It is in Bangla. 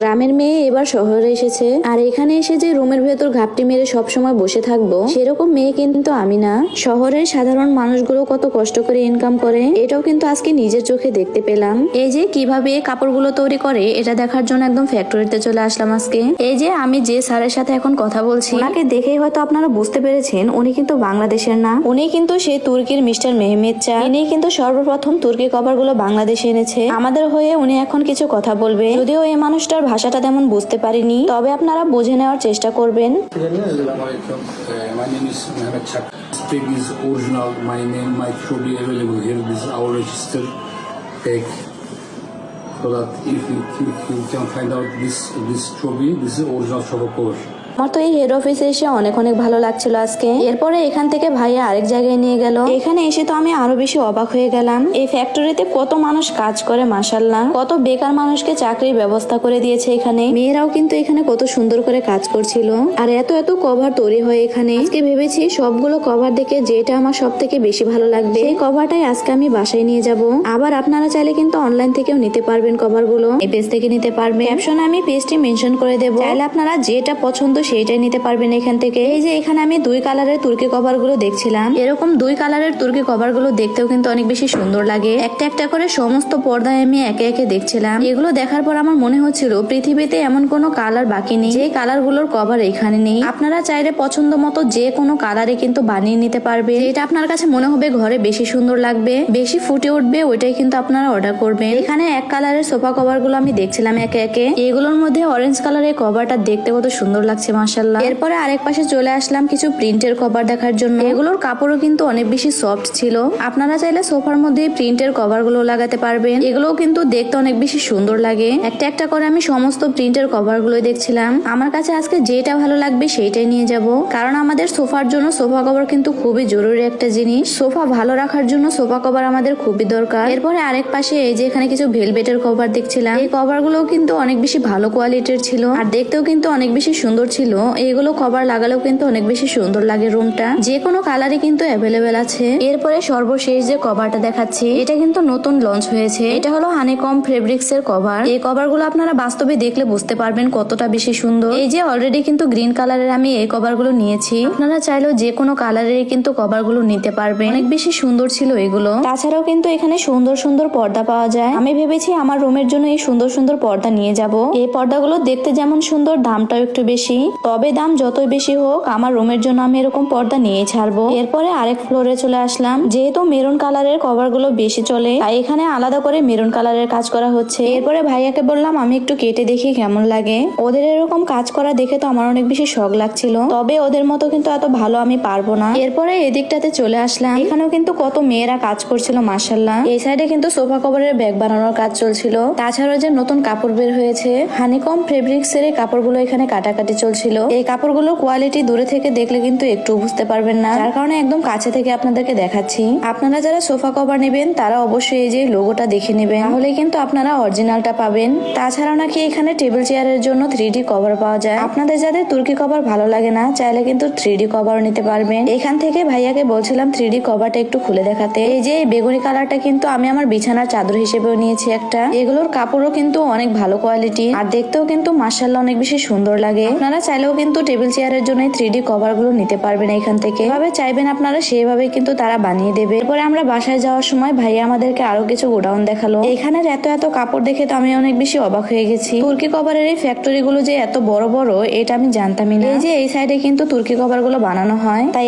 গ্রামের মেয়ে এবার শহরে এসেছে, আর এখানে এসে যে রুমের ভেতর ঘাপটি মেরে সবসময় বসে থাকবো সেরকম মেয়ে কিন্তু আমি না। শহরের সাধারণ মানুষগুলো কত কষ্ট করে ইনকাম করে এটাও কিন্তু আজকে নিজের চোখে দেখতে পেলাম। এই যে কিভাবে কাপড়গুলো তৈরি করে এটা দেখার জন্য একদম ফ্যাক্টরিতে চলে আসলাম আজকে। এই যে আমি যে স্যারের সাথে এখন কথা বলছি ওনাকে দেখেই হয়তো আপনারা বুঝতে পেরেছেন উনি কিন্তু বাংলাদেশের না, উনি কিন্তু সেই তুর্কির মিস্টার মেহমেদ চা। ইনি কিন্তু সর্বপ্রথম তুর্কি কভারগুলো বাংলাদেশে এনেছে আমাদের হয়ে। উনি এখন কিছু কথা বলবে, যদিও এই মানুষটার ভাষাটা তেমন বুঝতে পারিনি, তবে আপনারা বুঝে নেওয়ার চেষ্টা করবেন। My name is Mehmet Chak. This tag is original. My name might be available here. This is our register tag. So that if you can find out this trophy, this is original Shoba cover. আমার তো এই হেড অফিসে এসে অনেক ভালো লাগছিল আজকে। এরপরে এখান থেকে ভাইয়া আরেক জায়গায় নিয়ে গেল। এখানে এসে তো আমি আরো বেশি অবাক হয়ে গেলাম। এই ফ্যাক্টরিতে কত মানুষ কাজ করে, মাশাআল্লাহ। কত বেকার মানুষকে চাকরির ব্যবস্থা করে দিয়েছে এখানে। মেয়েরাও কিন্তু এখানে কত সুন্দর করে কাজ করছিল। আর এত কভার তৈরি হয় এখানে। আজকে ভেবেছি সবগুলো কভার দেখে যেটা আমার সব থেকে বেশি ভালো লাগবে এই কভারটাই আজকে আমি বাসায় নিয়ে যাব। আবার আপনারা চাইলে কিন্তু অনলাইন থেকেও নিতে পারবেন কভারগুলো, এই পেজ থেকে নিতে পারবেন। ক্যাপশনে আমি পেজটি মেনশন করে দেবো, চাইলে আপনারা যেটা পছন্দ সেইটাই নিতে পারবেন এখান থেকে। এই যে এখানে আমি 2 কালারের তুর্কি কভার গুলো দেখছিলাম। এরকম 2 কালারের তুর্কি কভার গুলো দেখতেও কিন্তু অনেক বেশি সুন্দর লাগে। একটা করে সমস্ত পর্দায় আমি একে দেখছিলাম। এগুলো দেখার পর আমার মনে হচ্ছিল পৃথিবীতে এমন কোনো কালার বাকি নেই যে কালার গুলোর কভার এখানে নেই। আপনারা চাইলে পছন্দ মতো যে কোনো কালারে কিন্তু বানিয়ে নিতে পারবে। এটা আপনার কাছে মনে হবে ঘরে বেশি সুন্দর লাগবে, বেশি ফুটে উঠবে, ওইটাই কিন্তু আপনারা অর্ডার করবেন। এখানে 1 কালারের সোফা কভার গুলো আমি দেখছিলাম একে। এগুলোর মধ্যে অরেঞ্জ কালারের কভারটা দেখতে কত সুন্দর লাগছে, মাশাআল্লাহ। এরপরে আরেক পাশে চলে আসলাম কিছু প্রিন্টের কভার দেখার জন্য। এগুলোর কাপড়ও কিন্তু অনেক বেশি সফট ছিল। আপনারা চাইলে সোফার মধ্যে প্রিন্টের কভার গুলো লাগাতে পারবেন। এগুলোও কিন্তু দেখতে অনেক বেশি সুন্দর লাগে। একটা করে আমি সমস্ত প্রিন্টের কভার গুলো দেখছিলাম। আমার কাছে আজকে যেটা ভালো লাগবে সেইটাই নিয়ে যাব, কারণ আমাদের সোফার জন্য সোফা কভার কিন্তু খুবই জরুরি একটা জিনিস। সোফা ভালো রাখার জন্য সোফা কভার আমাদের খুবই দরকার। এরপরে আরেক পাশে এই যে এখানে কিছু ভেলভেটের কভার দেখছিলাম। এই কভার গুলো কিন্তু অনেক বেশি ভালো কোয়ালিটির ছিল, আর দেখতেও কিন্তু অনেক বেশি সুন্দর ছিল। এগুলো কভার লাগালেও কিন্তু অনেক বেশি সুন্দর লাগে রুমটা। যে কোনো কালারই কিন্তু অ্যাভেলেবেল আছে। এরপরে সর্বশেষ যে কভারটা দেখাচ্ছি এটা কিন্তু নতুন লঞ্চ হয়েছে। এটা হলো হানিকম ফেব্রিক্স এর কভার। এই কভার গুলো আপনারা বাস্তবে দেখলে বুঝতে পারবেন কতটা বেশি সুন্দর। এই যে অলরেডি কিন্তু গ্রিন কালারের আমি এই কভার গুলো নিয়েছি। আপনারা চাইলেও যে কোনো কালারের কিন্তু কভার গুলো নিতে পারবেন। অনেক বেশি সুন্দর ছিল এগুলো। তাছাড়াও কিন্তু এখানে সুন্দর পর্দা পাওয়া যায়। আমি ভেবেছি আমার রুমের জন্য এই সুন্দর পর্দা নিয়ে যাব। এই পর্দাগুলো দেখতে যেমন সুন্দর, দামটাও একটু বেশি। তবে দাম যতই বেশি হোক আমার রুমের জন্য আমি এরকম পর্দা নিয়ে ছাড়বো। এরপরে আরেক ফ্লোরে চলে আসলাম। যেহেতু মেরুন কালারের কভার গুলো বেশি চলে তাই এখানে আলাদা করে মেরুন কালারের কাজ করা হচ্ছে। এরপরে ভাইয়াকে বললাম আমি একটু কেটে দেখি কেমন লাগে। ওদের এরকম কাজ করা দেখে তো আমার অনেক বেশি শখ লাগছিল, তবে ওদের মতো কিন্তু এত ভালো আমি পারবো না। এরপরে এদিকটাতে চলে আসলাম। এখানেও কিন্তু কত মেয়েরা কাজ করছিল, মাশাআল্লাহ। এই সাইডে কিন্তু সোফা কভারের ব্যাগ বানানোর কাজ চলছিল। তাছাড়াও যে নতুন কাপড় বের হয়েছে হানিকম ফেব্রিক্স এর কাপড়গুলো এখানে কাটাকাটি চলছিল। এই কাপড়গুলোর কোয়ালিটি দূরে থেকে দেখলে কিন্তু একটু বুঝতে পারবেন না, যার কারণে একদম কাছে থেকে আপনাদেরকে দেখাচ্ছি। আপনারা যারা সোফা কভার নেবেন তারা অবশ্যই এই যে লোগোটা দেখে নেবেন, তাহলে কিন্তু আপনারা অরিজিনালটা পাবেন। তাছাড়াও নাকি এখানে টেবিল চেয়ারের জন্য 3D কভার পাওয়া যায়। আপনাদের যাদের তুর্কি কভার ভালো লাগে না চাইলে কিন্তু 3D কভার নিতে পারবেন। এখান থেকে ভাইয়াকে বলছিলাম 3D কভারটা একটু খুলে দেখাতে। এই যে বেগুনি কালারটা কিন্তু আমি আমার বিছানার চাদর হিসেবেও নিয়েছি একটা। এগুলোর কাপড়ও কিন্তু অনেক ভালো কোয়ালিটি, আর দেখতেও কিন্তু মাশাআল্লাহ অনেক বেশি সুন্দর লাগে। আপনারা চাইলেও কিন্তু টেবিল চেয়ারের জন্য 3D কভার গুলো নিতে পারবেন এখান থেকে। এভাবে চাইবেন আপনারা সেভাবে কিন্তু তারা বানিয়ে দেবে। এরপরে আমরা বাসায় যাওয়ার সময় ভাইয়া আমাদেরকে আরো কিছু গোডাউন দেখালো। এখানের এত কাপড় দেখে তো আমি অনেক বেশি অবাক হয়ে গেছি। তুর্কি কভারের এই ফ্যাক্টরি গুলো যে এত বড় এটা আমি জানতামই না। এই যে এই সাইডে কিন্তু তুর্কি কভার গুলো বানানো হয়, তাই